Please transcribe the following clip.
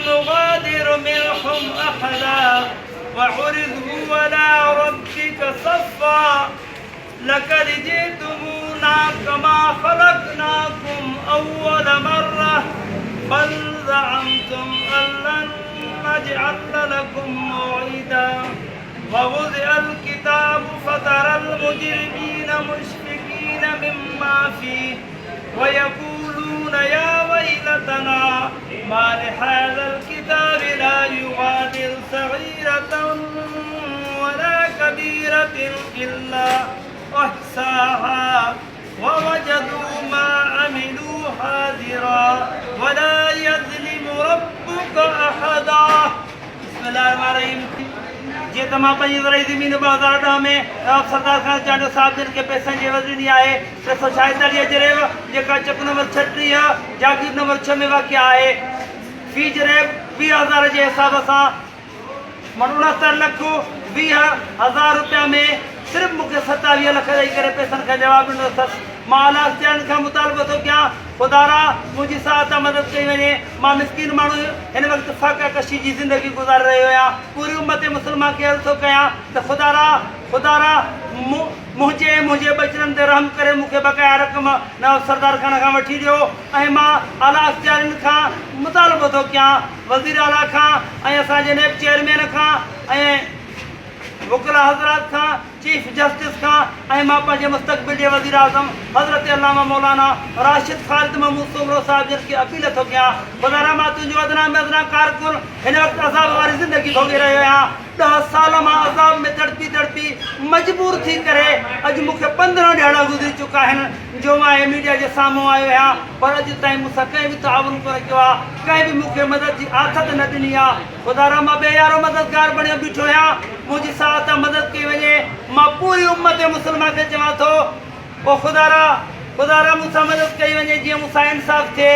نغادر منهم أحدا وعرضوا على ربك صفا لقد جئتمونا كما خلقناكم أول مرة بل زعمتم أن لن نجعل لكم موعدا ووضع الكتاب فترى المجرمين مشفقين مما فيه ويقولون يا ويلتنا ما لهذا الكتاب لا يغادر صغيرة ولا كبيرة إلا أحصاها ووجدوا ما عملوا حاضرا ولا يظلم ربك أحدا بسم الله الرحمن الرحيم जे तमाम पंजी ज़राई ज़मीन 2010 में सरदार खान चांडो साहब जिन के पैसनि जी वज़नी आहे 346 जरेब जेका चक नंबर 36 जागीर नंबर 6 में वाक़िआ आहे फी जरेब 20,000 जे हिसाब सां 69,20,000 रुपया में सिर्फ़ मूंखे 27 लख ॾेई करे पैसनि खां जवाबु ॾिनो अथसि मां अला अख्तियारनि खां मुतालबो थो कयां खुदारा मुंहिंजी साथ मदद कई वञे मां मिस्किन माण्हू हिन वक़्तु फाका कशी जी ज़िंदगी गुज़ारे रहियो आहियां पूरी उम्मत मुस्लिमान खे अर्ज़ु थो कयां त खुदारा मुंहिंजे बचड़नि ते रहम करे मूंखे बक़ाया रक़म नवाब सरदार खान खां वठी ॾियो ऐं मां आला अख्तियारनि खां मुतालबो थो कयां वज़ीर आला खां ऐं असांजे नेब चेयरमैन खां ऐं वकिला हज़रात खां चीफ जस्टिस खां ऐं मां पंहिंजे मुस्तक़बिल जे वज़ीर आज़म हज़रत अल्लामा मौलाना राशिद ख़ालिद महमूद सोमरो साहिब जिन खे अपील थो कयां खुदारा मां तुंहिंजो अदना में अदना कारकुन हिन वक़्तु अज़ाब वारी ज़िंदगी भोॻे रहियो आहियां 10 साल मां अज़ाब में तड़पी मजबूर थी करे अॼु मूंखे 15 ॾियारा गुज़री चुका आहिनि जो मां मीडिया जे साम्हूं आयो आहियां पर अॼु ताईं मूंसां कंहिं बि ताउन कोन कयो आहे कंहिं बि मूंखे मदद जी आथत न ॾिनी आहे खुदारा मां बेयारो मददगार बणियो बीठो आहियां मुंहिंजी साथ मदद कई वञे मां पूरी उम्मत मुस्लिमान खे चवां थो ओ खुदारा मूंसां मदद कई वञे जीअं मूंसां इंसाफ़ थिए